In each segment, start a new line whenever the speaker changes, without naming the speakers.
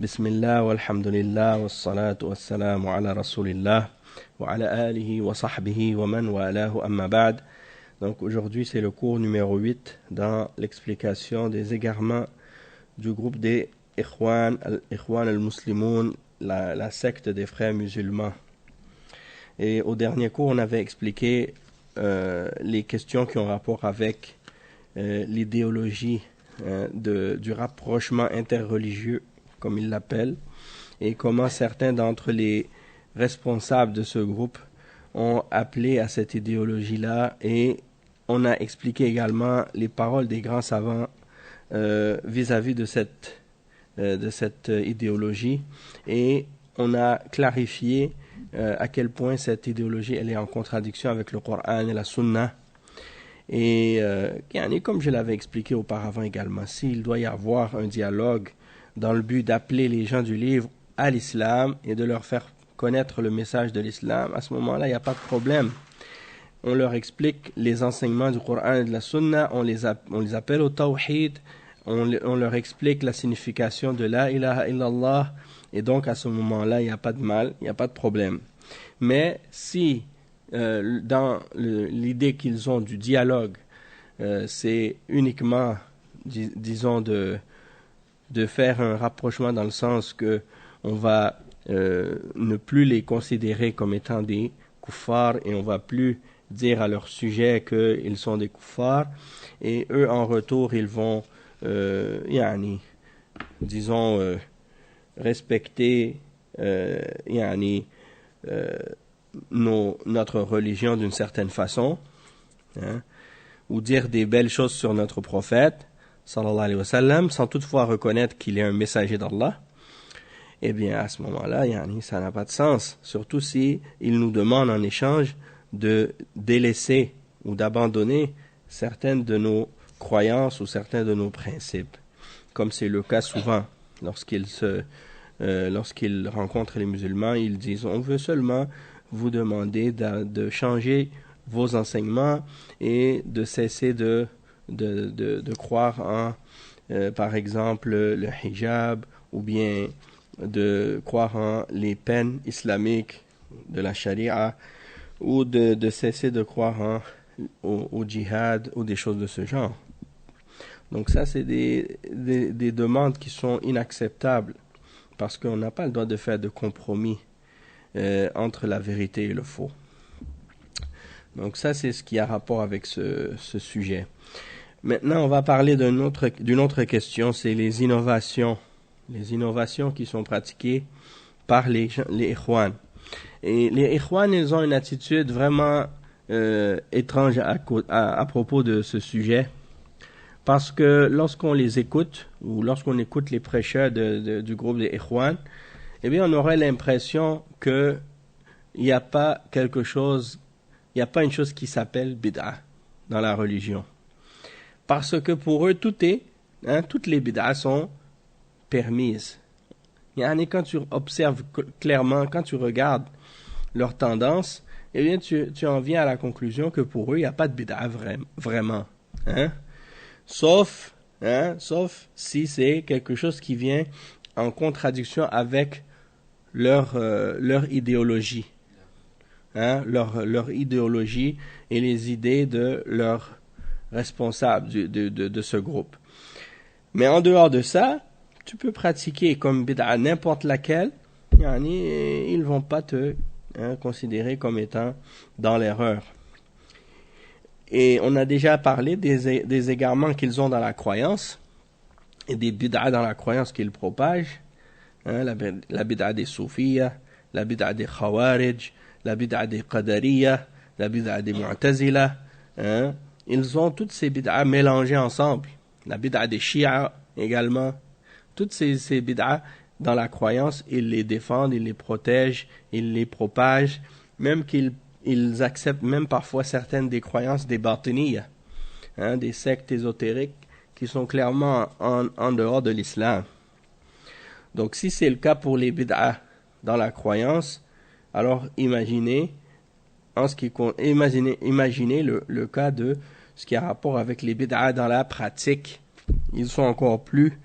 بسم الله والحمد لله والصلاة والسلام على رسول الله وعلى آله وصحبه ومن والاه أما بعد. Donc aujourd'hui c'est le cours numéro 8 dans l'explication des égarements du groupe des Ikhwan al-Muslimoun, la secte des frères musulmans. Et au dernier cours on avait expliqué les questions qui ont rapport avec l'idéologie du rapprochement interreligieux, comme ils l'appellent, et comment certains d'entre les responsables de ce groupe ont appelé à cette idéologie-là, et on a expliqué également les paroles des grands savants vis-à-vis de cette idéologie, et on a clarifié à quel point cette idéologie elle est en contradiction avec le Coran et la Sunna. Et comme je l'avais expliqué auparavant également, s'il doit y avoir un dialogue dans le but d'appeler les gens du livre à l'islam et de leur faire connaître le message de l'islam, à ce moment-là, il n'y a pas de problème. On leur explique les enseignements du Coran et de la Sunna, on les appelle au tawhid, on leur explique la signification de la ilaha illallah, et donc à ce moment-là, il n'y a pas de mal, il n'y a pas de problème. Mais si dans l'idée qu'ils ont du dialogue, c'est uniquement, disons, de faire un rapprochement dans le sens que on va ne plus les considérer comme étant des kuffars, et on va plus dire à leur sujet qu'ils sont des kuffars, et eux en retour ils vont disons respecter notre religion d'une certaine façon, ou dire des belles choses sur notre prophète sallallahu alayhi wa sallam, sans toutefois reconnaître qu'il est un messager d'Allah, eh bien à ce moment-là, ça n'a pas de sens. Surtout si il nous demande en échange de délaisser ou d'abandonner certaines de nos croyances ou certains de nos principes, comme c'est le cas souvent lorsqu'ils rencontrent les musulmans. Ils disent: on veut seulement vous demander de changer vos enseignements et de cesser de croire en, par exemple, le hijab, ou bien de croire en les peines islamiques de la charia, ou de cesser de croire au djihad ou des choses de ce genre. Donc ça, c'est des demandes qui sont inacceptables, parce qu'on n'a pas le droit de faire de compromis entre la vérité et le faux. Donc ça, c'est ce qui a rapport avec ce sujet. Maintenant, on va parler d'une autre question, c'est les innovations qui sont pratiquées par les Ikhwan. Et les Ikhwan, ils ont une attitude vraiment étrange à propos de ce sujet, parce que lorsqu'on les écoute, ou lorsqu'on écoute les prêcheurs du groupe des Ikhwan, eh bien, on aurait l'impression que il n'y a pas une chose qui s'appelle bid'a dans la religion. Parce que pour eux, toutes les bid'as sont permises. Quand tu observes clairement, quand tu regardes leur tendance, eh bien, tu en viens à la conclusion que pour eux, il n'y a pas de bid'a vraiment. Sauf si c'est quelque chose qui vient en contradiction avec leur idéologie. Leur idéologie et les idées de leurs responsables de ce groupe. Mais en dehors de ça, tu peux pratiquer comme bid'a n'importe laquelle, ils vont pas te considérer comme étant dans l'erreur. Et on a déjà parlé des égarements qu'ils ont dans la croyance, et des bid'a dans la croyance qu'ils propagent, la bid'a des soufiyas, la bid'a des khawarij, la bid'a des qadariya, la bid'a des mu'tazila. Ils ont toutes ces bid'a mélangées ensemble. La bid'a des Shia également. Toutes ces bid'a dans la croyance, ils les défendent, ils les protègent, ils les propagent, même qu'ils acceptent même parfois certaines des croyances des batiniya, des sectes ésotériques qui sont clairement en dehors de l'islam. Donc si c'est le cas pour les bid'a dans la croyance, alors imaginez le cas de ce qui a rapport avec les bid'a dans la pratique. Ils sont encore plus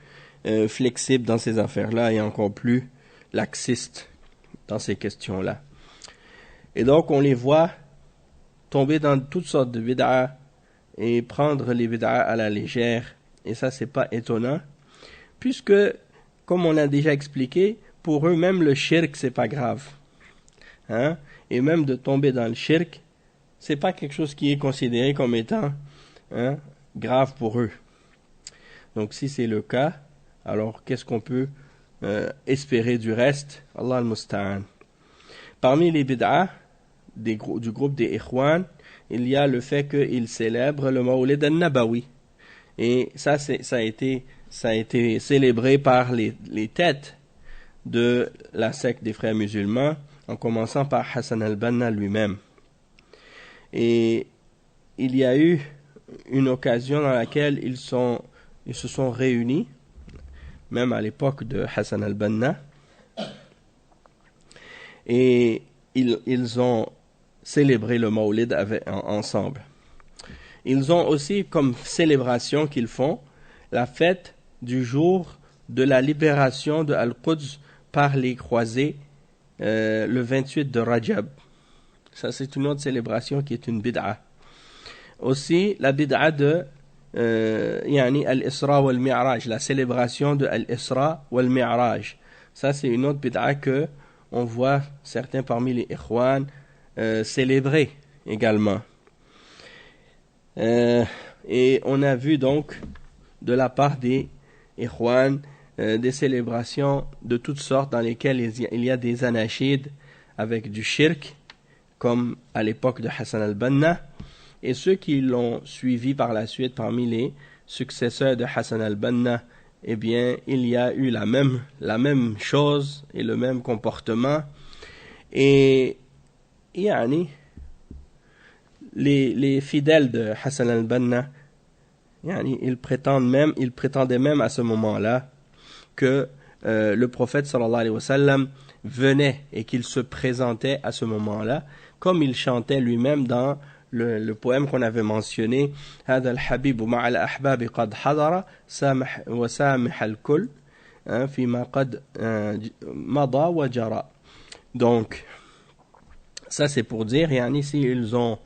flexible dans ces affaires-là et encore plus laxiste dans ces questions-là. Et donc, on les voit tomber dans toutes sortes de bid'a et prendre les bid'a à la légère. Et ça, c'est pas étonnant, puisque, comme on a déjà expliqué, pour eux, même le shirk, c'est pas grave. Hein? Et même de tomber dans le shirk, c'est pas quelque chose qui est considéré comme étant grave pour eux. Donc, si c'est le cas, alors qu'est-ce qu'on peut espérer du reste? Allah al-Musta'an. Parmi les bid'a du groupe des Ikhwan, il y a le fait qu'ils célèbrent le Mawlid al-Nabawi. Et ça a été célébré par les têtes de la secte des frères musulmans, en commençant par Hassan al-Banna lui-même. Et il y a eu une occasion dans laquelle ils se sont réunis, même à l'époque de Hassan al-Banna, et ils ont célébré le Mawlid ensemble. Ils ont aussi comme célébration qu'ils font la fête du jour de la libération de Al-Quds par les croisés le 28 de Rajab. Ça, c'est une autre célébration qui est une bid'a. Aussi, la bid'a de Al-Isra wal-Mi'raj, la célébration de Al-Isra wal-Mi'raj. Ça, c'est une autre bid'a que on voit certains parmi les Ikhwan célébrer également. Et on a vu donc de la part des Ikhwan des célébrations de toutes sortes dans lesquelles il y a des anachids avec du shirk, comme à l'époque de Hassan al-Banna, et ceux qui l'ont suivi par la suite parmi les successeurs de Hassan al-Banna, eh bien, il y a eu la même chose et le même comportement. Et les fidèles de Hassan al-Banna, ils prétendaient même à ce moment-là que le prophète sallallahu alayhi wa sallam venait et qu'il se présentait à ce moment-là, comme il chantait lui-même dans le poème qu'on avait mentionné, هذا الحبيب مع الأحباب قد حضر سامح وسامح الكل فيما قد مضى وجرى. Donc ça c'est pour dire, si ils ont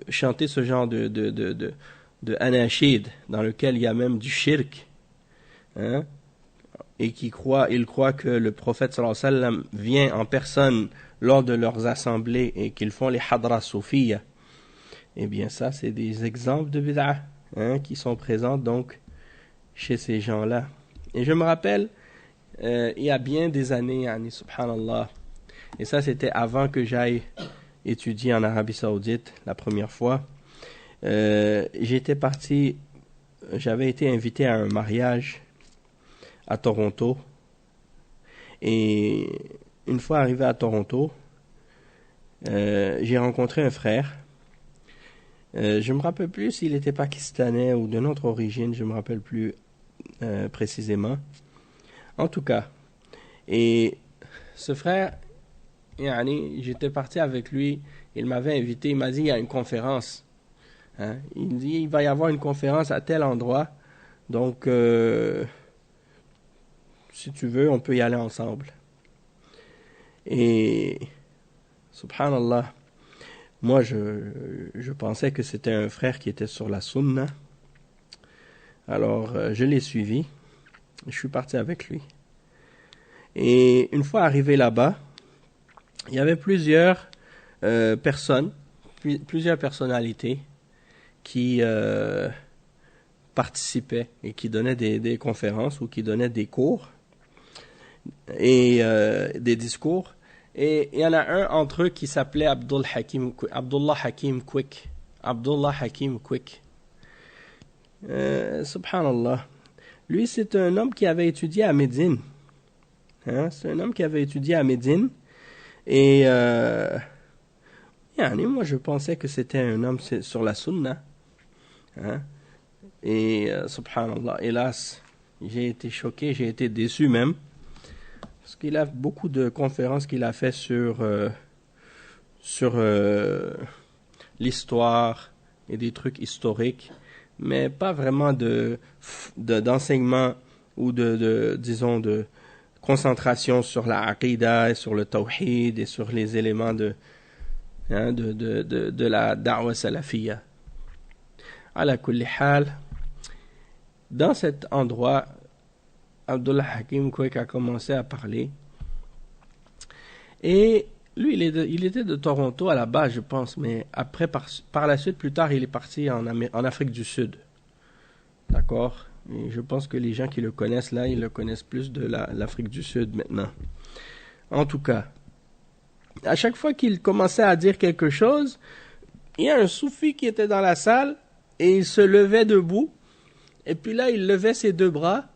chanté ce genre de anachid dans lequel il y a même du shirk, et ils croient que le prophète sallallahu alayhi wa sallam vient en personne lors de leurs assemblées et qu'ils font les hadra soufiyya, eh bien ça c'est des exemples de bid'a qui sont présents donc chez ces gens-là. Et je me rappelle il y a bien des années, subhanallah, et ça c'était avant que j'aille étudier en Arabie Saoudite la première fois, j'avais été invité à un mariage à Toronto, et une fois arrivé à Toronto, j'ai rencontré un frère. Je me rappelle plus s'il était pakistanais ou d'une autre origine, je me rappelle plus précisément. En tout cas, et ce frère, j'étais parti avec lui, il m'avait invité, il m'a dit il y a une conférence. Il dit il va y avoir une conférence à tel endroit, donc si tu veux, on peut y aller ensemble. Et subhanallah, moi je pensais que c'était un frère qui était sur la sunna. Alors je l'ai suivi, je suis parti avec lui. Et une fois arrivé là-bas, il y avait plusieurs plusieurs personnalités qui participaient et qui donnaient des conférences ou qui donnaient des cours et des discours. Et il y en a un entre eux qui s'appelait Abdullah Hakim Quick. Subhanallah. Lui, c'est un homme qui avait étudié à Médine. C'est un homme qui avait étudié à Médine. Et moi, je pensais que c'était un homme sur la sunna. Et subhanallah, hélas, j'ai été choqué, j'ai été déçu même. Parce qu'il a beaucoup de conférences qu'il a fait sur l'histoire et des trucs historiques mais pas vraiment d'enseignement ou disons, de concentration sur la aqidah et sur le tawhid et sur les éléments de la da'wa salafiyya. Ala kulli hal, dans cet endroit, Abdullah Hakim Kwek a commencé à parler. Et lui, il était de Toronto à la base, je pense, mais après, par la suite, plus tard, il est parti en Afrique du Sud. D'accord? Et je pense que les gens qui le connaissent là, ils le connaissent plus de l'Afrique du Sud maintenant. En tout cas, à chaque fois qu'il commençait à dire quelque chose, il y a un soufi qui était dans la salle et il se levait debout. Et puis là, il levait ses deux bras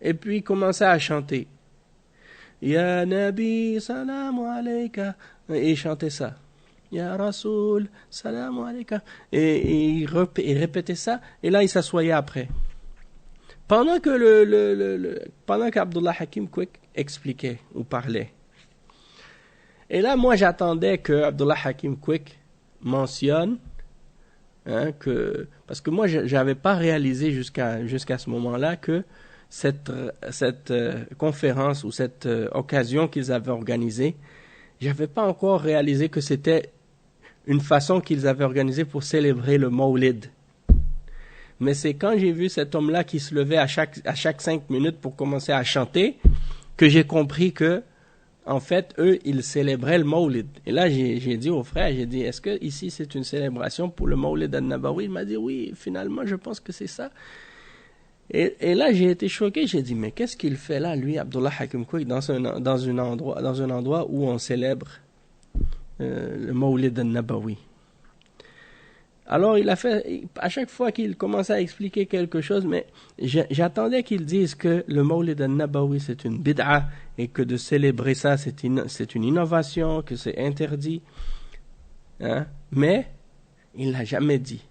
et puis il commençait à chanter. Ya Nabi, salam alayka. Et il chantait ça. Ya Rasoul, salam alayka. Et il répétait ça. Et là, il s'assoyait après. Pendant qu'Abdullah Hakim Kwek expliquait ou parlait. Et là, moi, j'attendais que Abdullah Hakim Kwek mentionne parce que moi, j'avais pas réalisé jusqu'à ce moment-là que cette conférence ou cette occasion qu'ils avaient organisée, j'avais pas encore réalisé que c'était une façon qu'ils avaient organisée pour célébrer le Mawlid. Mais c'est quand j'ai vu cet homme-là qui se levait à chaque 5 minutes pour commencer à chanter que j'ai compris que, en fait, eux, ils célébraient le Mawlid. Et là, j'ai dit au frère, est-ce que ici c'est une célébration pour le Mawlid al-Nabawi? Il m'a dit, oui, finalement, je pense que c'est ça. Et là, j'ai été choqué, j'ai dit, mais qu'est-ce qu'il fait là, lui, Abdullah Hakim Kwek, dans un endroit où on célèbre le Mawlid al-Nabawi? Alors, à chaque fois qu'il commençait à expliquer quelque chose, mais j'attendais qu'il dise que le Mawlid al-Nabawi, c'est une bid'a, et que de célébrer ça, c'est une innovation, que c'est interdit. Mais, il l'a jamais dit.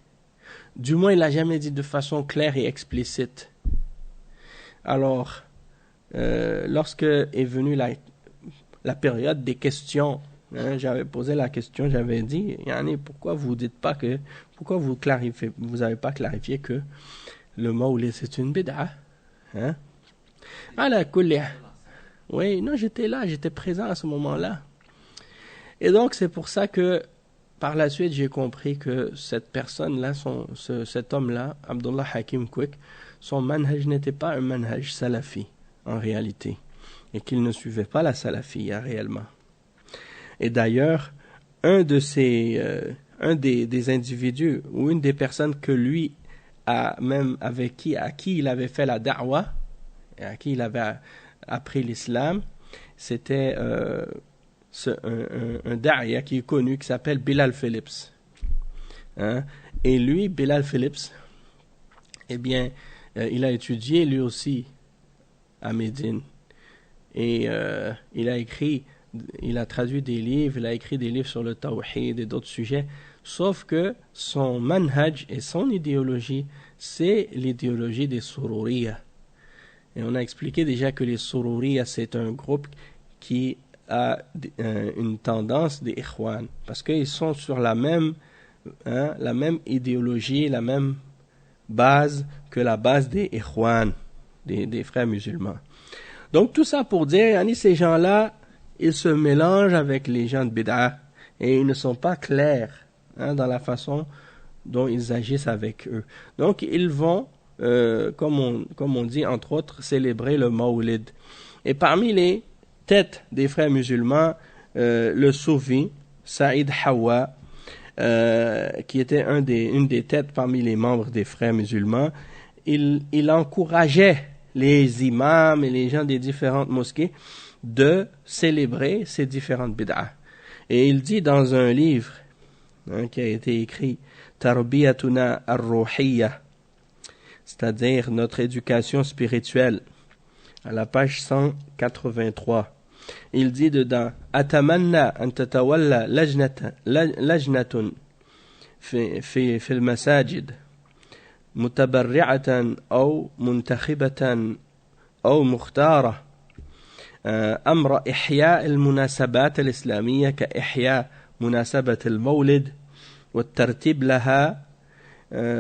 Du moins, il l'a jamais dit de façon claire et explicite. Alors, lorsque est venue la période des questions, j'avais posé la question, j'avais dit, pourquoi vous n'avez pas clarifié que le Mawlid c'est une bid'a? Ala kulli. Oui, non, j'étais présent à ce moment-là. Et donc, c'est pour ça que, par la suite, j'ai compris que cette personne-là, cet homme-là, Abdullah Hakim Kwek, son manhaj n'était pas un manhaj salafi, en réalité, et qu'il ne suivait pas la salafiyya réellement. Et d'ailleurs, un des individus, ou une des personnes que lui, à qui il avait fait la da'wa, et à qui il avait appris l'islam, c'était un da'ya qui est connu, qui s'appelle Bilal Phillips. Et lui, Bilal Phillips, eh bien, il a étudié lui aussi à Médine. Et il a traduit des livres, il a écrit des livres sur le tawhid et d'autres sujets. Sauf que son manhaj et son idéologie, c'est l'idéologie des Sururiya. Et on a expliqué déjà que les Sururiya, c'est un groupe qui a une tendance des Ikhwan, parce qu'ils sont sur la même idéologie, la même base que la base des Ikhwan, des frères musulmans. Donc tout ça pour dire, ces gens-là, ils se mélangent avec les gens de Bid'a et ils ne sont pas clairs dans la façon dont ils agissent avec eux. Donc ils vont, comme on dit, entre autres, célébrer le Mawlid. Et parmi les têtes des frères musulmans, le Soufi, Saïd Hawa, qui était une des têtes parmi les membres des frères musulmans, il encourageait les imams et les gens des différentes mosquées de célébrer ces différentes bid'ah. Et il dit dans un livre qui a été écrit Tarbiyatuna ar-Ruhiyya, c'est-à-dire notre éducation spirituelle, à la page 183, il dit dedans Atamanna an tatawalla lajnatun fi al-masajid mutabarri'atan aw muntakhibatan aw mukhtara أمر إحياء المناسبات الإسلامية كإحياء مناسبة المولد والترتيب لها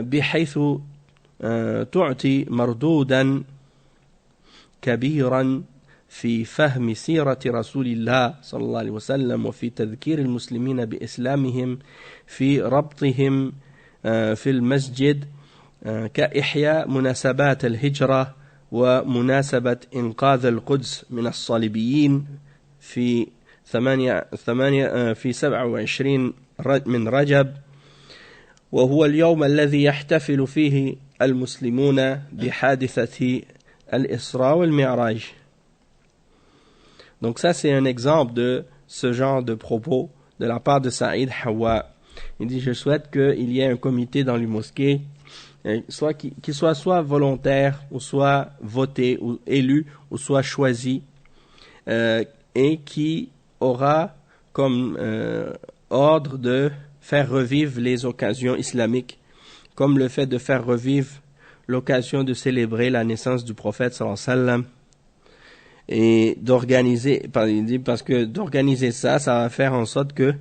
بحيث تعطي مردودا كبيرا في فهم سيرة رسول الله صلى الله عليه وسلم وفي تذكير المسلمين بإسلامهم في ربطهم في المسجد كإحياء مناسبات الهجرة ومناسبة إنقاذ القدس من الصليبيين في 27 من رجب، وهو اليوم الذي يحتفل فيه المسلمون بحادثة الإسراء والمعراج. Donc ça c'est un exemple de ce genre de propos de la part de Saïd Hawa. Il dit je souhaite qu'il y ait un comité dans les mosquées, soit qui soit volontaire ou soit voté ou élu ou soit choisi, et qui aura comme ordre de faire revivre les occasions islamiques, comme le fait de faire revivre l'occasion de célébrer la naissance du prophète sallallahu alayhi wa sallam, et d'organiser, parce que d'organiser ça va faire en sorte que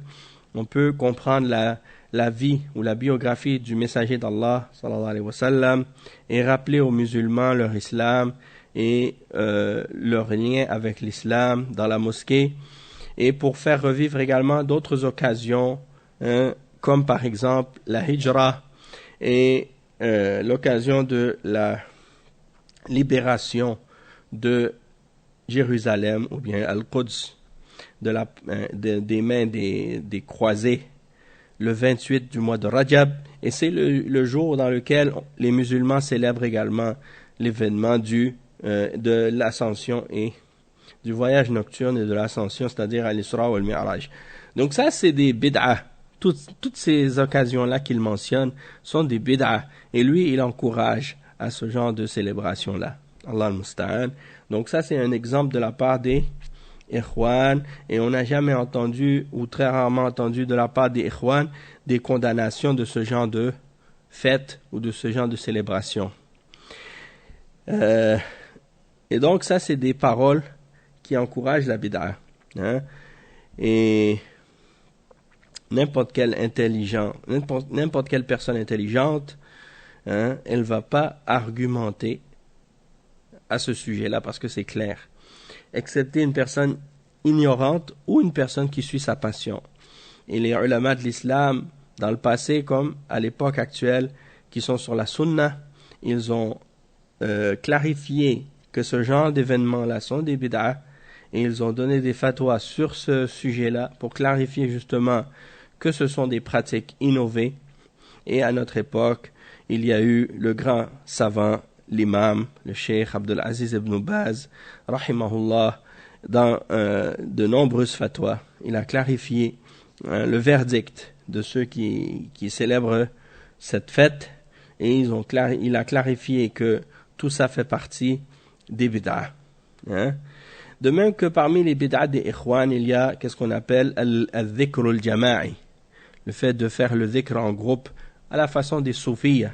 on peut comprendre la vie ou la biographie du messager d'Allah sallallahu alayhi wa sallam et rappeler aux musulmans leur islam et leur lien avec l'islam dans la mosquée, et pour faire revivre également d'autres occasions, comme par exemple la hijra et l'occasion de la libération de Jérusalem ou bien Al-Quds des mains des croisés le 28 du mois de Rajab, et c'est le jour dans lequel les musulmans célèbrent également l'événement de l'ascension et du voyage nocturne et de l'ascension, c'est-à-dire al-Isra ou al-Mi'raj. Donc ça c'est des bid'ah. Toutes ces occasions-là qu'il mentionne sont des bid'ah, et lui il encourage à ce genre de célébration-là. Allah al-Musta'an. Donc ça c'est un exemple de la part des Ikhwan, et on n'a jamais entendu ou très rarement entendu de la part des Ikhwan des condamnations de ce genre de fête ou de ce genre de célébration. Et donc ça c'est des paroles qui encouragent la bid'a, et n'importe quelle personne intelligente, elle va pas argumenter à ce sujet-là parce que c'est clair, excepté une personne ignorante ou une personne qui suit sa passion. Et les ulama de l'islam, dans le passé comme à l'époque actuelle, qui sont sur la sunna, ils ont clarifié que ce genre d'événements-là sont des bid'ah, et ils ont donné des fatwas sur ce sujet-là pour clarifier justement que ce sont des pratiques innovées. Et à notre époque, il y a eu le grand savant, l'imam, le cheikh Abdul Aziz ibn Baz, rahimahullah, dans de nombreuses fatwas. Il a clarifié le verdict de ceux qui célèbrent cette fête, et il a clarifié que tout ça fait partie des bid'ah. De même que parmi les bid'ah des ikhwan, il y a qu'est-ce qu'on appelle al-dhikr al-jama'i, le fait de faire le dhikr en groupe à la façon des soufiyas,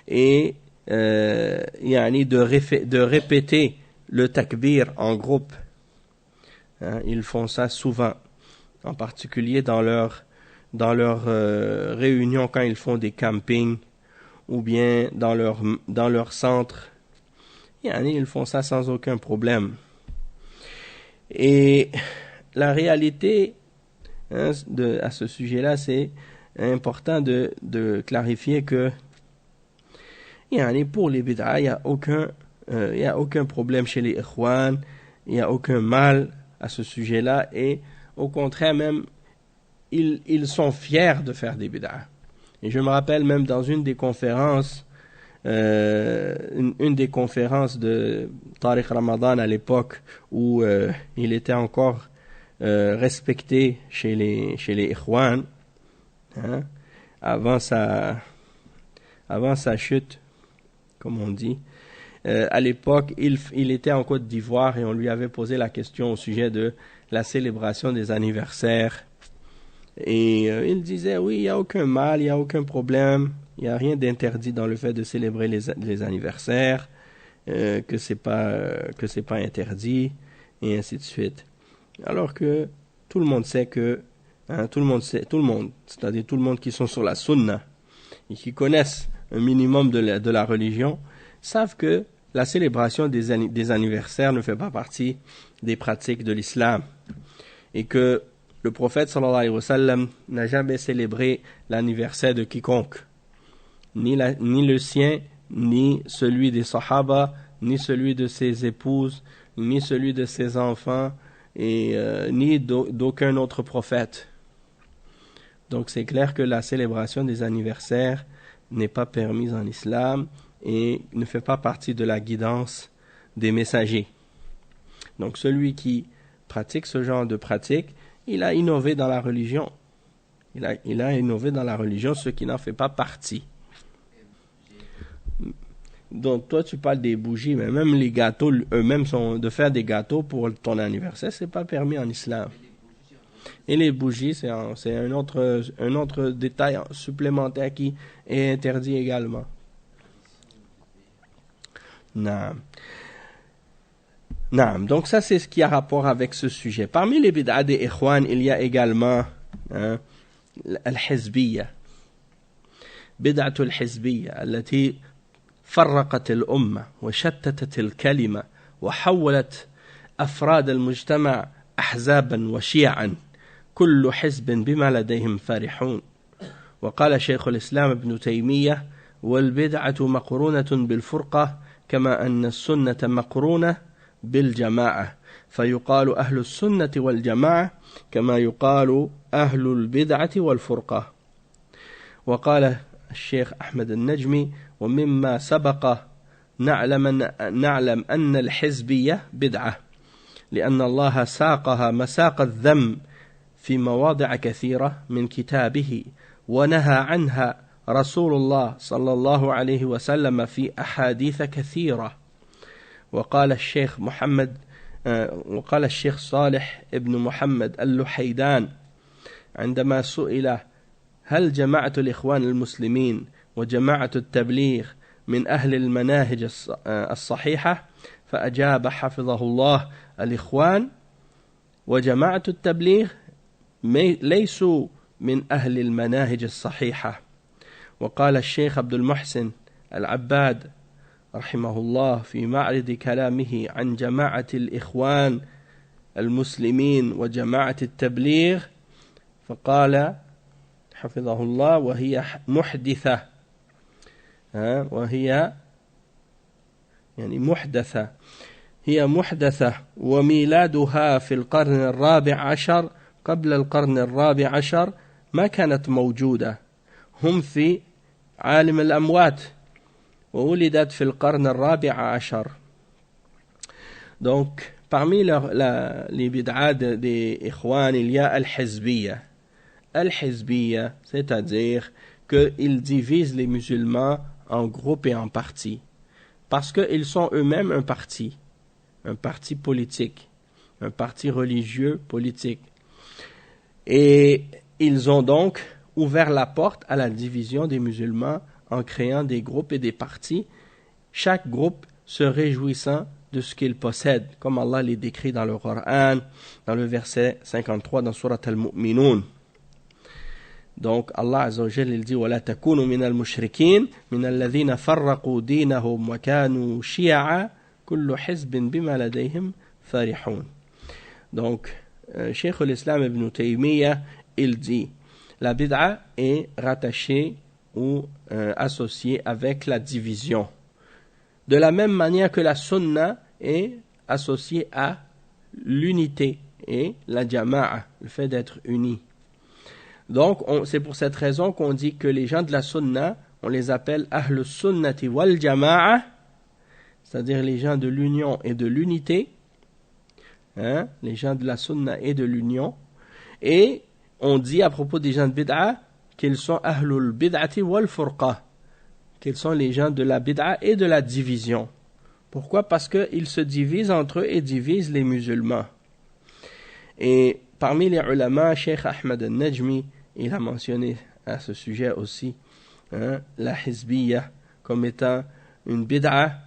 et de répéter le takbir en groupe. Ils font ça souvent, en particulier dans leur réunions quand ils font des campings ou bien dans leur centre. Ils font ça sans aucun problème. Et la réalité à ce sujet-là, c'est important de clarifier que pour les bid'ah, il n'y a aucun problème chez les ikhwan, il n'y a aucun mal à ce sujet-là, et au contraire même, ils sont fiers de faire des bid'ah. Et je me rappelle même dans une des conférences, une des conférences de Tariq Ramadan à l'époque, où il était encore respecté chez les ikhwan, avant sa chute, comme on dit. À l'époque, il était en Côte d'Ivoire, et on lui avait posé la question au sujet de la célébration des anniversaires. Et il disait, oui, il n'y a aucun mal, il n'y a aucun problème, il n'y a rien d'interdit dans le fait de célébrer les anniversaires, que c'est pas interdit, et ainsi de suite. Alors que tout le monde sait c'est-à-dire tout le monde qui sont sur la sunna, et qui connaissent un minimum de la religion, savent que la célébration des anniversaires ne fait pas partie des pratiques de l'islam. Et que le prophète sallallahu alayhi wa sallam n'a jamais célébré l'anniversaire de quiconque. Ni le sien, ni celui des sahaba, ni celui de ses épouses, ni celui de ses enfants, et ni d'aucun autre prophète. Donc c'est clair que la célébration des anniversaires n'est pas permise en islam et ne fait pas partie de la guidance des messagers. Donc celui qui pratique ce genre de pratique, il a innové dans la religion. Il a innové dans la religion, ce qui n'en fait pas partie. Donc toi tu parles des bougies, mais même les gâteaux eux-mêmes de faire des gâteaux pour ton anniversaire, c'est pas permis en islam. Et les bougies, c'est un autre détail supplémentaire qui est interdit également. Naam. Donc ça c'est ce qui a rapport avec ce sujet. Parmi les bid'a des ikhwan, il y a également al-hizbiyya. Bid'atu al-hizbiyya, التي فرقت الأمة وشتتت الكلمة وحولت أفراد المجتمع أحزابا وشيعا كل حزب بما لديهم فرحون. وقال شيخ الإسلام ابن تيمية: والبدعة مقرونة بالفرقة كما أن السنة مقرونة بالجماعة، فيقال أهل السنة والجماعة كما يقال أهل البدعة والفرقة. وقال الشيخ أحمد النجمي: ومما سبق نعلم أن الحزبية بدعة، لأن الله ساقها مساق الذم في مواضع كثيرة من كتابه، ونهى عنها رسول الله صلى الله عليه وسلم في أحاديث كثيرة. وقال الشيخ صالح ابن محمد اللحيدان عندما سئل: هل جماعة الإخوان المسلمين وجماعة التبليغ من أهل المناهج الصحيحة؟ فأجاب حفظه الله: الإخوان وجماعة التبليغ ليسوا من أهل المناهج الصحيحة. وقال الشيخ عبد المحسن العباد رحمه الله في معرض كلامه عن جماعة الإخوان المسلمين وجماعة التبليغ، فقال حفظه الله: وهي محدثة، وهي يعني محدثة، هي محدثة، وميلادها في القرن الرابع عشر، قبل القرن الرابع عشر ما كانت موجودة، هم في عالم الأموات، وولدت في القرن الرابع عشر. Donc, parmi les bid'as des ikhwan, il y a al-hizbiyya. Al-hizbiyya, c'est-à-dire qu'ils divisent les musulmans en groupes et en partis, parce qu'ils sont eux-mêmes un parti politique, un parti religieux politique. Et ils ont donc ouvert la porte à la division des musulmans en créant des groupes et des partis, chaque groupe se réjouissant de ce qu'il possède, comme Allah les décrit dans le Coran, dans le verset 53 dans Surat Al-Mu'minun. Donc Allah Azza wa Jalla il dit: وَلَا تَكُونُوا مِنَ الْمُشْرِكِينَ مِنَ الَّذِينَ فَرَّقُوا دِينَهُمْ وَكَانُوا شِيَعًا كُلُّ حِزْبٍ بِمَا لَدَيْهِمْ فَرِحُونَ. Donc Cheikh l'Islam Ibn Taymiyyah il dit: la bid'a est rattachée ou associée avec la division. De la même manière que la sunna est associée à l'unité et la jama'a, le fait d'être unis. Donc, c'est pour cette raison qu'on dit que les gens de la sunna, on les appelle ahlus sunnati wal jama'a, c'est-à-dire les gens de l'union et de l'unité, les gens de la sunna et de l'union. Et on dit à propos des gens de bid'a qu'ils sont ahlul bid'ati wal furqa, qu'ils sont les gens de la bid'a et de la division. Pourquoi? Parce qu'ils se divisent entre eux et divisent les musulmans. Et parmi les ulama, Cheikh Ahmed al-Najmi, il a mentionné à ce sujet aussi la hizbiyya comme étant une bid'a,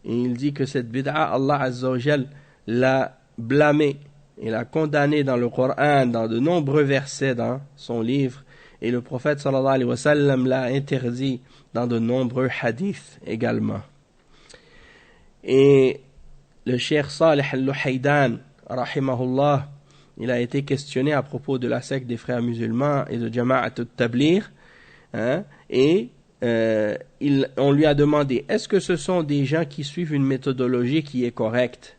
et il dit que cette bid'a, Allah Azza wa Jal l'a blâmée et l'a condamnée dans le Coran, dans de nombreux versets dans son livre, Et le prophète sallallahu alayhi wa sallam l'a interdit dans de nombreux hadiths également. Et le cheikh Salih al-Luhaydan, rahimahullah, il a été questionné à propos de la secte des frères musulmans et de Jama'at al-Tabligh, et on lui a demandé, est-ce que ce sont des gens qui suivent une méthodologie qui est correcte?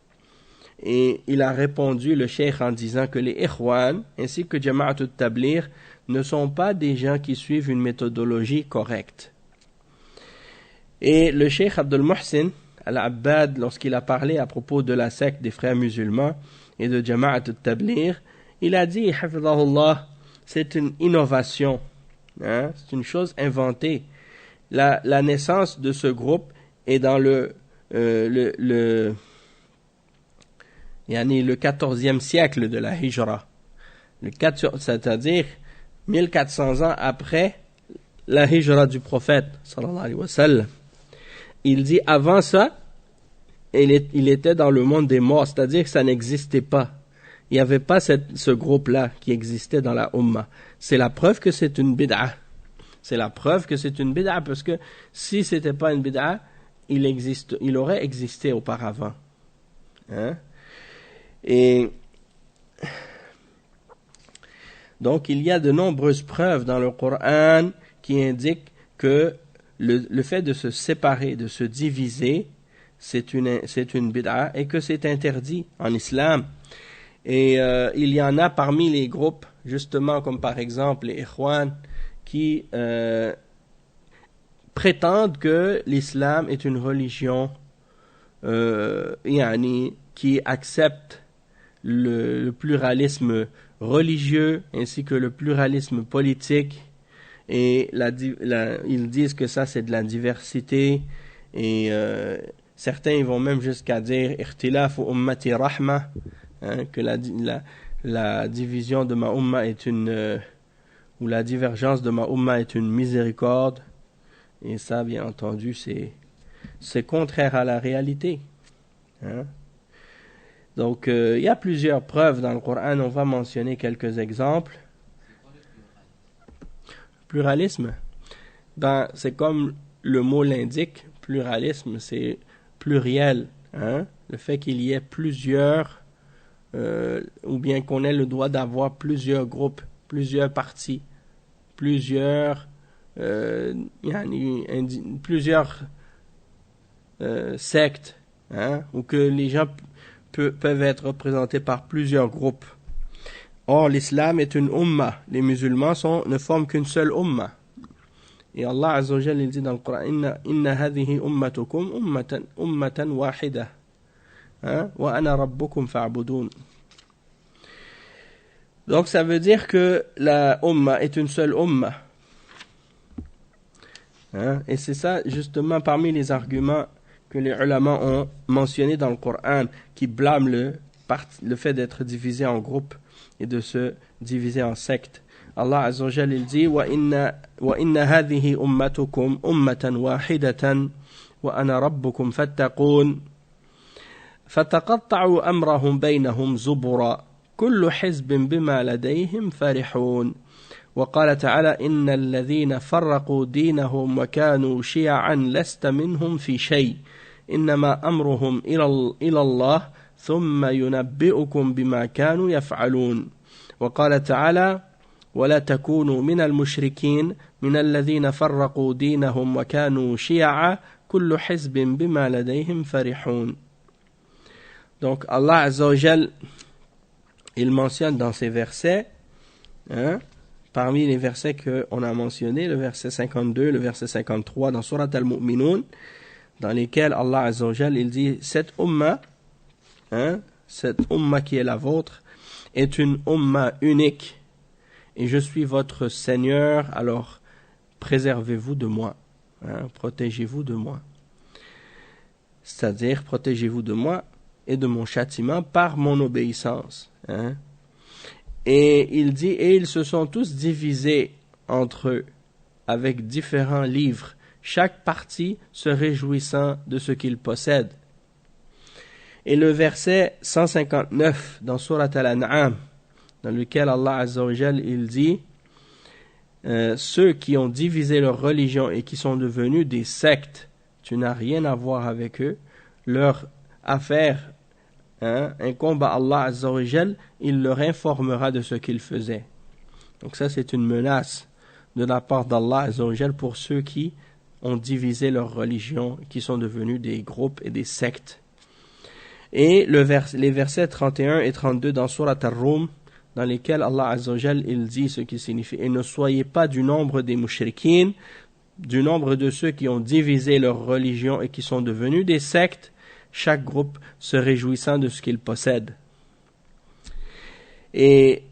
Et il a répondu, le cheikh, en disant que les Ikhwan ainsi que Jama'at al-Tabligh ne sont pas des gens qui suivent une méthodologie correcte. Et le cheikh Abdul Muhsin al-Abbad, lorsqu'il a parlé à propos de la secte des frères musulmans et de Jama'at al-Tabligh, il a dit, hafidhahullah, c'est une innovation, c'est une chose inventée. La naissance de ce groupe est dans le 14e siècle de la Hijra, c'est-à-dire 1400 ans après la Hijra du prophète sallallahu alayhi wa sallam. Il dit avant ça, il était dans le monde des morts, c'est-à-dire que ça n'existait pas. Il n'y avait pas ce groupe-là qui existait dans la Ummah. C'est la preuve que c'est une bid'a. C'est la preuve que c'est une bid'a, parce que si c'était pas une bid'a, il aurait existé auparavant. Et donc il y a de nombreuses preuves dans le Coran qui indiquent que le fait de se séparer, de se diviser, c'est une bid'a et que c'est interdit en islam. Et il y en a parmi les groupes, justement comme par exemple les Ikhwan, qui prétendent que l'islam est une religion qui accepte le pluralisme religieux ainsi que le pluralisme politique. Et ils disent que ça c'est de la diversité, et certains ils vont même jusqu'à dire ikhtilaf ummati rahma, que la division de ma umma est ou la divergence de ma umma est une miséricorde. Et ça, bien entendu, c'est contraire à la réalité. Donc il y a plusieurs preuves dans le Coran, on va mentionner quelques exemples. Pluralisme, c'est comme le mot l'indique, pluralisme, c'est pluriel, le fait qu'il y ait plusieurs, ou bien qu'on ait le droit d'avoir plusieurs groupes, plusieurs partis, plusieurs sectes, ou que les gens peuvent être représentés par plusieurs groupes. Or, l'islam est une umma. Les musulmans ne forment qu'une seule umma. Et Allah Azza wa Jalla, il dit dans le Coran, inna hadhihi ummatukum ummatan wahida, wa ana rabbukum fa'budun. Donc, ça veut dire que la umma est une seule umma. Et c'est ça, justement, parmi les arguments que les ulama ont mentionnés dans le Coran, qui blâment le fait d'être divisé en groupes et de se diviser en sectes. Allah Azza wa Jalla, il dit wa inna hadhihi ummatukum ummatan wahidatan wa ana rabbukum fattaqun fataqatta'u amrahum baynahum zubura kullu hizbin bima ladayhim farihun. وقال تعالى إن الذين فرقوا دينهم وكانوا شيعا لست منهم في شيء إنما أمرهم إلى الله ثم ينبئكم بما كانوا يفعلون. وقال تعالى ولا تكونوا من المشركين من الذين فرقوا دينهم وكانوا شيعا كل حزب بما لديهم فرحون. Donc Allah Azza wa Jal, il mentionne dans ces versets, parmi les versets qu'on a mentionnés, le verset 52, le verset 53 dans Surat Al-Mu'minun, dans lesquels Allah Azza wa Jal, il dit, cette umma qui est la vôtre, est une umma unique, et je suis votre Seigneur, alors préservez-vous de moi, protégez-vous de moi. C'est-à-dire, protégez-vous de moi et de mon châtiment par mon obéissance. Et il dit, et ils se sont tous divisés entre eux, avec différents livres, chaque partie se réjouissant de ce qu'il possède. Et le verset 159 dans Surat Al-An'am, dans lequel Allah Azza wa Jal, il dit, ceux qui ont divisé leur religion et qui sont devenus des sectes, tu n'as rien à voir avec eux, leur affaire incombe à Allah Azza wa Jal, il leur informera de ce qu'ils faisaient. Donc ça c'est une menace de la part d'Allah Azza wa Jal pour ceux qui ont divisé leur religion, qui sont devenus des groupes et des sectes. Et les versets 31 et 32 dans Surat Ar-Rum, dans lesquels Allah Azza wa Jal, il dit ce qui signifie « Et ne soyez pas du nombre des mushrikines, du nombre de ceux qui ont divisé leur religion et qui sont devenus des sectes, chaque groupe se réjouissant de ce qu'il possède. » Et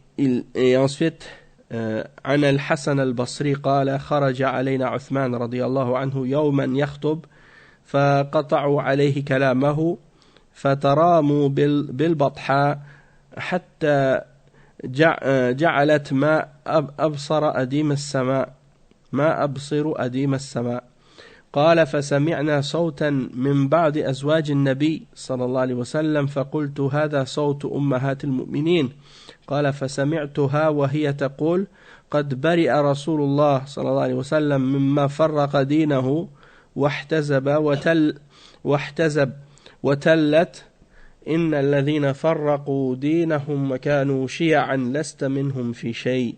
ensuite, عن الحسن البصري قال خرج علينا عثمان رضي الله عنه يوما يخطب فقطعوا عليه كلامه فتراموا بالبطحاء حتى جعلت ما أبصر أديم السماء قال فسمعنا صوتا من بعض أزواج النبي صلى الله عليه وسلم فقلت هذا صوت أمهات المؤمنين قال فسمعتها وهي تقول قد برئ رسول الله صلى الله عليه وسلم مما فرق دينه واحتزب وتلت إن الذين فرقوا دينهم وكانوا شيعا لست منهم في شيء.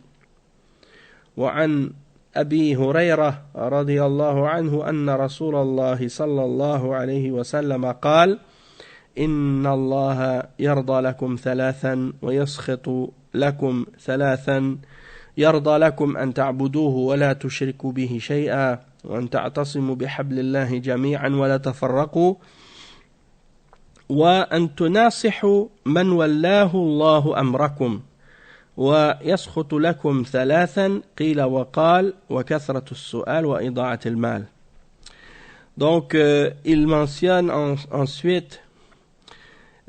وعن أبي هريرة رضي الله عنه أن رسول الله صلى الله عليه وسلم قال إن الله يرضى لكم ثلاثا ويسخط لكم ثلاثا يرضى لكم أن تعبدوه ولا تشركوا به شيئا وأن تعتصموا بحبل الله جميعا ولا تفرقوا وأن تناصحوا من ولاه الله أمركم ويسخط لكم ثلاثا قيل وقال وكثرة السؤال وإضاعة المال. Donc il mentionne ensuite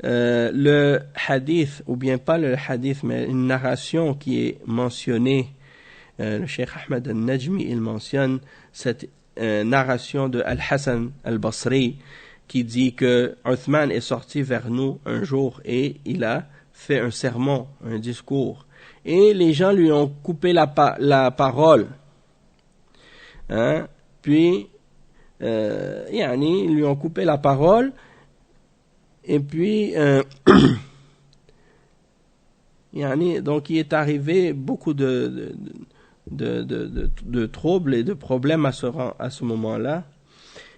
le hadith, ou bien pas le hadith, mais une narration qui est mentionnée. Le Cheikh Ahmed al-Najmi, il mentionne cette narration de Al-Hassan al-Basri qui dit que Uthman est sorti vers nous un jour et il a fait un sermon, un discours. Et les gens lui ont coupé la parole. Puis, ils lui ont coupé la parole. Et puis, donc il est arrivé beaucoup de troubles et de problèmes à ce moment-là.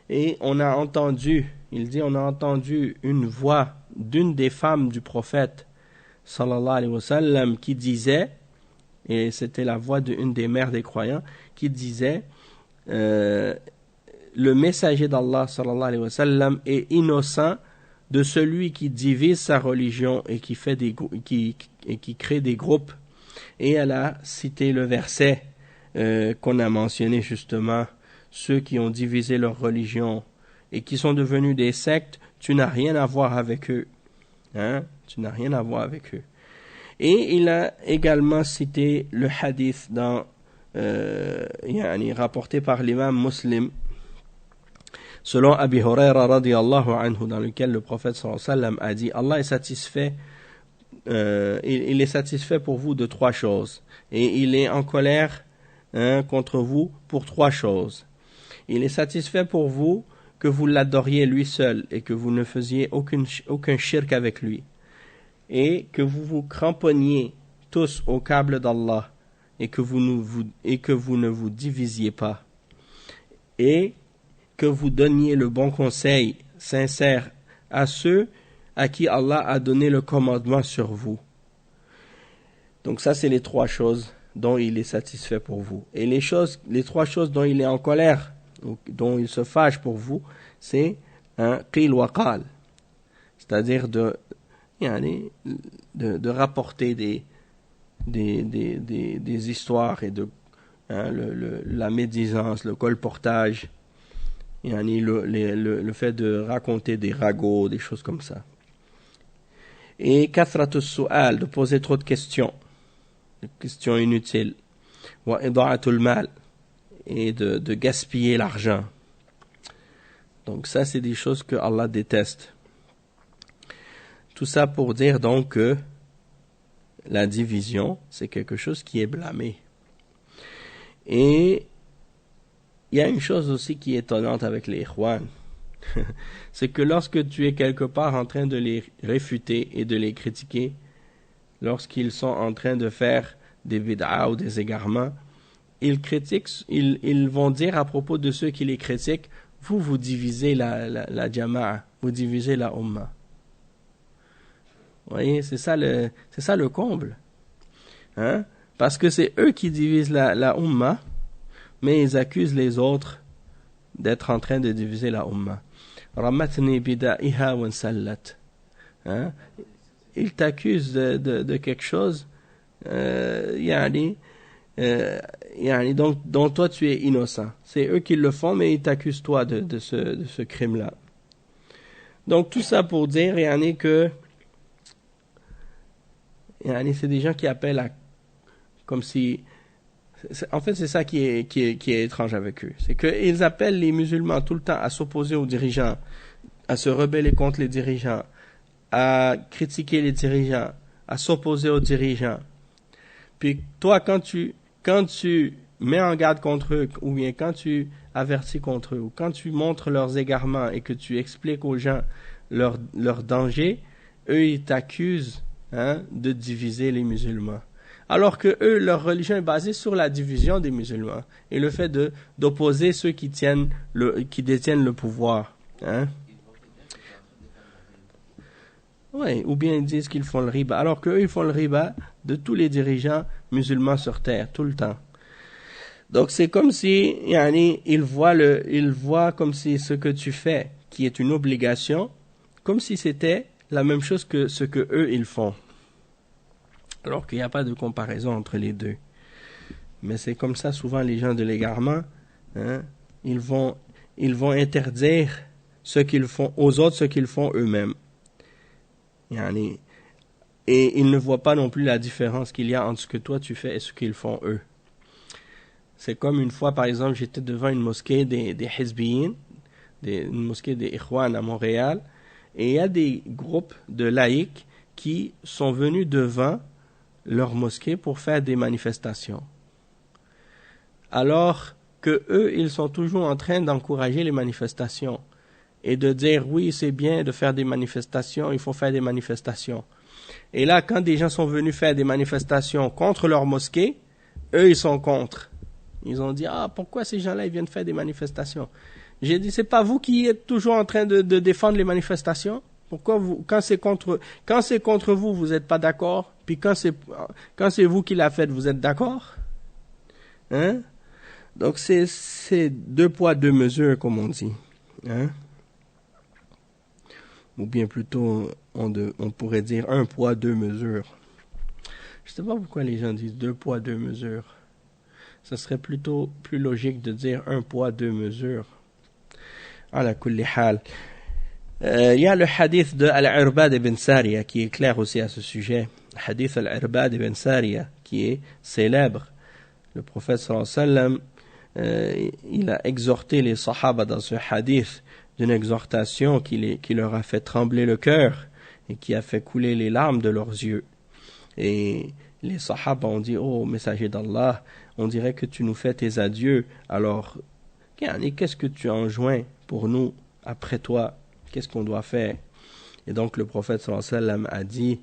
Et on a entendu, il dit, on a entendu une voix d'une des femmes du prophète, sallallahu alayhi wa sallam, qui disait, et c'était la voix d'une des mères des croyants, qui disait, le messager d'Allah, sallallahu alayhi wa sallam, est innocent de celui qui divise sa religion et qui crée des groupes. Et elle a cité le verset qu'on a mentionné justement, ceux qui ont divisé leur religion et qui sont devenus des sectes, tu n'as rien à voir avec eux. Tu n'as rien à voir avec eux. Et il a également cité le hadith rapporté par l'imam Muslim, selon Abi Huraira radiyallahu anhu, dans lequel le prophète sallallahu alayhi wa sallam a dit, Allah est satisfait, il est satisfait pour vous de trois choses, et il est en colère contre vous pour trois choses. Il est satisfait pour vous que vous l'adoriez lui seul et que vous ne faisiez aucun shirk avec lui, et que vous vous cramponniez tous au câble d'Allah et que vous ne vous divisiez pas, et que vous donniez le bon conseil sincère à ceux à qui Allah a donné le commandement sur vous. Donc ça, c'est les trois choses dont il est satisfait pour vous. Et les trois choses dont il est en colère, dont il se fâche pour vous, c'est un qil wa qal, c'est-à-dire de rapporter des histoires et la médisance, le colportage, le fait de raconter des ragots, des choses comme ça. Et kathratu su'al, de poser trop de questions inutiles. Wa ida'atul mal, et de gaspiller l'argent. Donc ça, c'est des choses que Allah déteste. Tout ça pour dire donc que la division, c'est quelque chose qui est blâmé. Et il y a une chose aussi qui est étonnante avec les ikhwan, c'est que lorsque tu es quelque part en train de les réfuter et de les critiquer, lorsqu'ils sont en train de faire des bid'a ou des égarements, ils vont dire à propos de ceux qui les critiquent, vous divisez la jama'a, vous divisez la umma. Vous voyez, c'est ça le comble. Hein? Parce que c'est eux qui divisent la umma, mais ils accusent les autres d'être en train de diviser la umma. Ramatni bida'iha wa sallat. Hein? Ils t'accusent de quelque chose, dont toi tu es innocent. C'est eux qui le font, mais ils t'accusent toi de ce crime-là. Donc tout ça pour dire, que c'est des gens qui appellent à, comme si, en fait c'est ça qui est étrange avec eux, c'est qu'ils appellent les musulmans tout le temps à s'opposer aux dirigeants, à se rebeller contre les dirigeants, à critiquer les dirigeants, à s'opposer aux dirigeants. Puis toi, quand tu mets en garde contre eux, ou bien quand tu avertis contre eux, ou quand tu montres leurs égarements et que tu expliques aux gens leur danger, eux ils t'accusent de diviser les musulmans. Alors que eux, leur religion est basée sur la division des musulmans et le fait d'opposer ceux qui détiennent le pouvoir. Oui, ou bien ils disent qu'ils font le riba, alors qu'eux ils font le riba de tous les dirigeants musulmans sur terre, tout le temps. Donc c'est comme si, ils voient comme si ce que tu fais, qui est une obligation, comme si c'était la même chose que ce que eux ils font. Alors qu'il n'y a pas de comparaison entre les deux. Mais c'est comme ça souvent les gens de l'égarement, ils vont interdire ce qu'ils font aux autres, ce qu'ils font eux-mêmes. Et ils ne voient pas non plus la différence qu'il y a entre ce que toi tu fais et ce qu'ils font eux. C'est comme une fois, par exemple, j'étais devant une mosquée des Hizbiyin, une mosquée des Ikhwan à Montréal, et il y a des groupes de laïcs qui sont venus devant leur mosquée pour faire des manifestations. Alors que eux, ils sont toujours en train d'encourager les manifestations et de dire oui, c'est bien de faire des manifestations, il faut faire des manifestations. Et là, quand des gens sont venus faire des manifestations contre leur mosquée, eux, ils sont contre. Ils ont dit, pourquoi ces gens-là, ils viennent faire des manifestations? J'ai dit, c'est pas vous qui êtes toujours en train de défendre les manifestations? Pourquoi quand c'est contre vous, vous n'êtes pas d'accord? Puis quand c'est vous qui la faites, vous êtes d'accord? Donc c'est deux poids, deux mesures, comme on dit. Ou bien plutôt, on pourrait dire un poids, deux mesures. Je ne sais pas pourquoi les gens disent deux poids, deux mesures. Ça serait plutôt plus logique de dire un poids, deux mesures. Ala kulli hal. Il y a le hadith de Al-Irbad ibn Sariya qui est clair aussi à ce sujet. Hadith Al-Irbad ibn Sariya qui est célèbre. Le prophète sallallahu alayhi wa sallam, il a exhorté les sahaba dans ce hadith d'une exhortation qui leur a fait trembler le cœur et qui a fait couler les larmes de leurs yeux. Et les sahaba ont dit, oh messager d'Allah, on dirait que tu nous fais tes adieux, alors qu'est-ce que tu enjoins pour nous après toi? Qu'est-ce qu'on doit faire? Et donc le prophète sallallahu alayhi wa sallam a dit,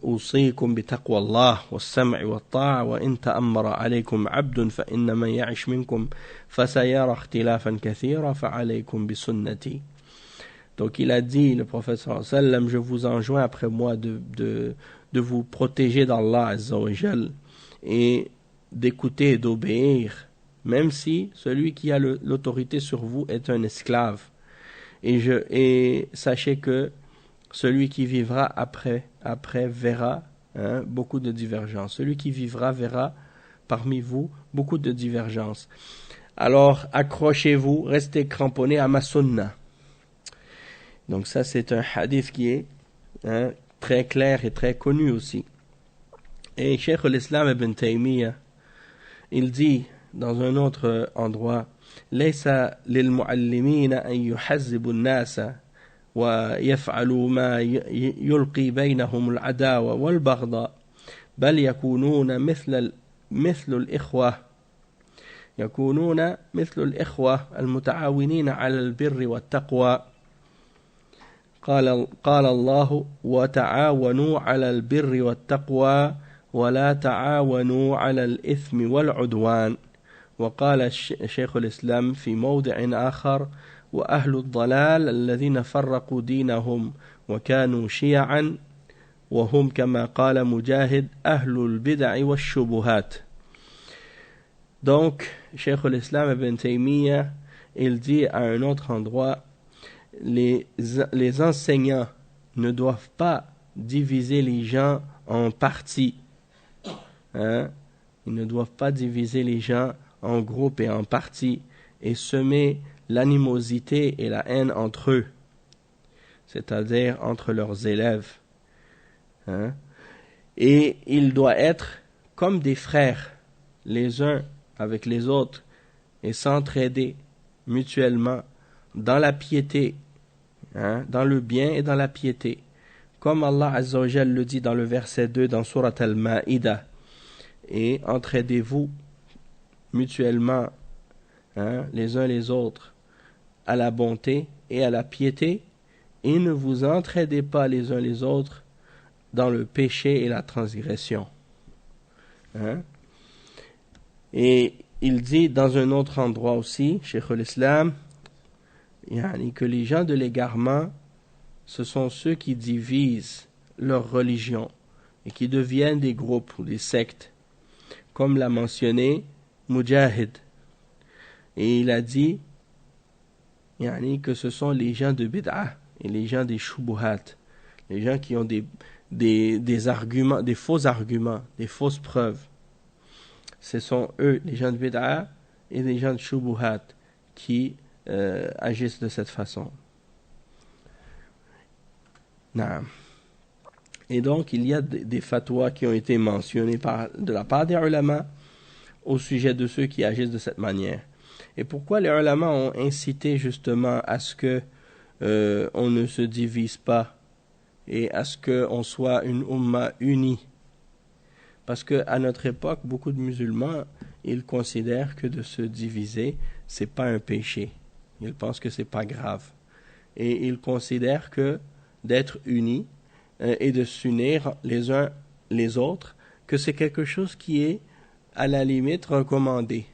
أوصيكم بتقوى الله والسمع والطاعة وإن تأمر عليكم عبد فإن من يعش منكم فسيرى اختلافا كثيرا فعليكم بسنتي. Donc il a dit, le prophète sallallahu alayhi wa sallam, je vous enjoins après moi de vous protéger d'Allah azza wa jal et d'écouter et d'obéir, même si celui qui a l'autorité sur vous est un esclave. Et sachez que celui qui vivra après verra beaucoup de divergences. Celui qui vivra verra parmi vous beaucoup de divergences. Alors accrochez-vous, restez cramponnés à ma sunna. Donc ça c'est un hadith qui est très clair et très connu aussi. Et Cheikh al-Islam ibn Taymiyyah, il dit dans un autre endroit, ليس للمعلمين أن يحزبوا الناس ويفعلوا ما يلقي بينهم العداوة والبغضاء بل يكونون مثل الإخوة يكونون مثل الإخوة المتعاونين على البر والتقوى. قال الله وتعاونوا على البر والتقوى ولا تعاونوا على الإثم والعدوان. وقال شيخ الإسلام في موضع آخر وأهل الضلال الذين فرقوا دينهم وكانوا شيعا وهم كما قال مجاهد أهل البدع والشبهات. Donc, Cheikh al-Islam Ibn Taymiyyah, il dit à un autre endroit, les enseignants ne doivent pas diviser les gens en parties. Hein? Ils ne doivent pas diviser les gens en groupes et en parties et semer l'animosité et la haine entre eux, c'est-à-dire entre leurs élèves. Hein? Et il doit être comme des frères, les uns avec les autres, et s'entraider mutuellement dans la piété, hein, dans le bien et dans la piété. Comme Allah Azza wa Jal le dit dans le verset 2 dans Surat Al-Ma'idah, et entraidez-vous mutuellement, hein, les uns les autres, à la bonté et à la piété, et ne vous entraidez pas les uns les autres dans le péché et la transgression. Hein? Et il dit dans un autre endroit aussi, Cheikh al-Islam, que les gens de l'égarement, ce sont ceux qui divisent leur religion et qui deviennent des groupes ou des sectes, comme l'a mentionné Mujahid. Et il a dit que ce sont les gens de bid'ah et les gens des shubuhat, les gens qui ont des arguments, des faux arguments, des fausses preuves. Ce sont eux, les gens de bid'ah et les gens de shubuhat, qui agissent de cette façon. Naam. Et donc, il y a des fatwas qui ont été mentionnés de la part des ulama au sujet de ceux qui agissent de cette manière. Et pourquoi les ulama ont incité justement à ce que on ne se divise pas et à ce qu'on soit une umma unie? Parce qu'à notre époque, beaucoup de musulmans, ils considèrent que de se diviser, c'est pas un péché. Ils pensent que c'est pas grave. Et ils considèrent que d'être unis et de s'unir les uns les autres, que c'est quelque chose qui est à la limite recommandé,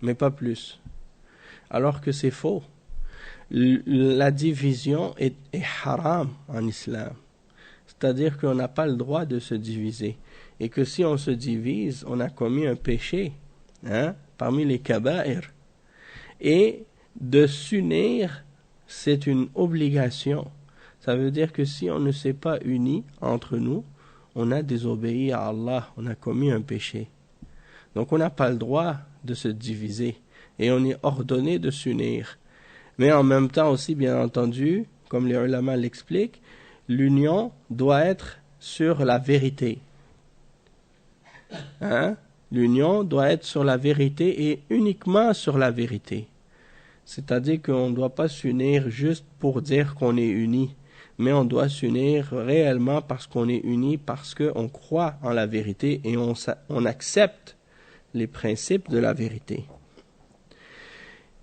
mais pas plus. Alors que c'est faux. La division est haram en islam. C'est-à-dire qu'on n'a pas le droit de se diviser. Et que si on se divise, on a commis un péché, hein, parmi les kaba'ir. Et de s'unir, c'est une obligation. Ça veut dire que si on ne s'est pas unis entre nous, on a désobéi à Allah, on a commis un péché. Donc on n'a pas le droit de se diviser et on est ordonné de s'unir. Mais en même temps aussi, bien entendu, comme les ulama l'expliquent, l'union doit être sur la vérité. Hein? L'union doit être sur la vérité et uniquement sur la vérité. C'est-à-dire qu'on ne doit pas s'unir juste pour dire qu'on est unis, mais on doit s'unir réellement parce qu'on est unis, parce qu'on croit en la vérité et on accepte les principes de la vérité.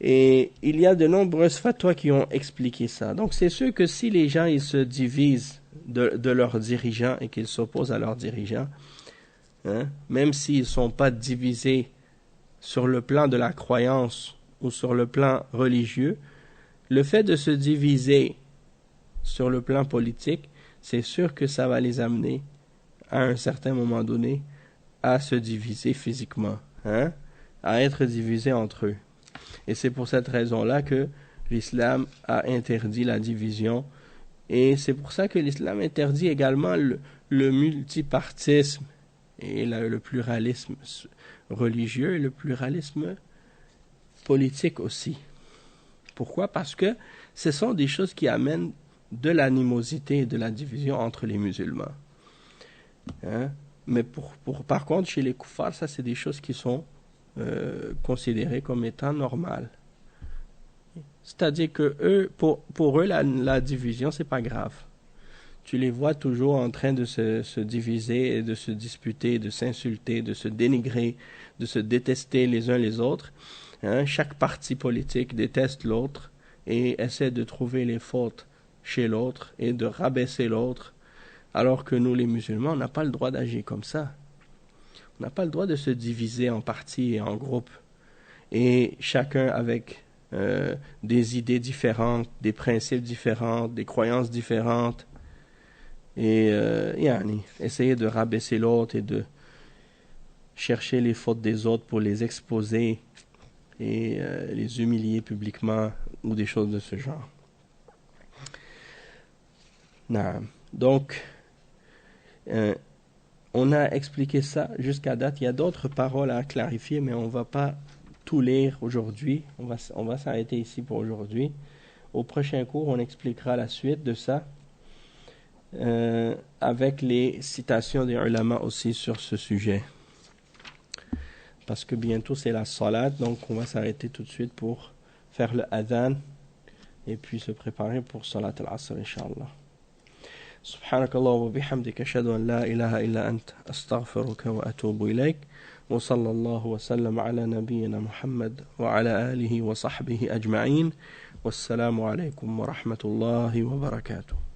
Et il y a de nombreuses fatwas qui ont expliqué ça. Donc c'est sûr que si les gens ils se divisent de leurs dirigeants et qu'ils s'opposent à leurs dirigeants, hein, même s'ils ne sont pas divisés sur le plan de la croyance ou sur le plan religieux, le fait de se diviser sur le plan politique, c'est sûr que ça va les amener à un certain moment donné à se diviser physiquement, hein, à être divisés entre eux. Et c'est pour cette raison-là que l'islam a interdit la division. Et c'est pour ça que l'islam interdit également le multipartisme et le pluralisme religieux et le pluralisme politique aussi. Pourquoi? Parce que ce sont des choses qui amènent de l'animosité et de la division entre les musulmans. Hein? Mais par contre, chez les kuffars, ça c'est des choses qui sont considérées comme étant normales. C'est-à-dire que eux, pour eux, la division, c'est pas grave. tu les vois toujours en train de se diviser et de se disputer, de s'insulter, de se dénigrer, de se détester les uns les autres. Hein? Chaque parti politique déteste l'autre et essaie de trouver les fautes chez l'autre et de rabaisser l'autre, alors que nous, les musulmans, on n'a pas le droit d'agir comme ça. On n'a pas le droit de se diviser en partis et en groupes, et chacun avec des idées différentes, des principes différents, des croyances différentes, et essayer de rabaisser l'autre et de chercher les fautes des autres pour les exposer et les humilier publiquement ou des choses de ce genre. Donc, on a expliqué ça jusqu'à date. Il y a d'autres paroles à clarifier, mais on ne va pas tout lire aujourd'hui. On va s'arrêter ici pour aujourd'hui. Au prochain cours, on expliquera la suite de ça, avec les citations des ulama aussi sur ce sujet. Parce que bientôt c'est la salat, donc on va s'arrêter tout de suite pour faire le adhan et puis se préparer pour salat al-asr, inshallah. سبحانك اللهم وبحمدك أشهد أن لا إله إلا أنت أستغفرك وأتوب إليك وصلى الله وسلم على نبينا محمد وعلى آله وصحبه أجمعين والسلام عليكم ورحمة الله وبركاته.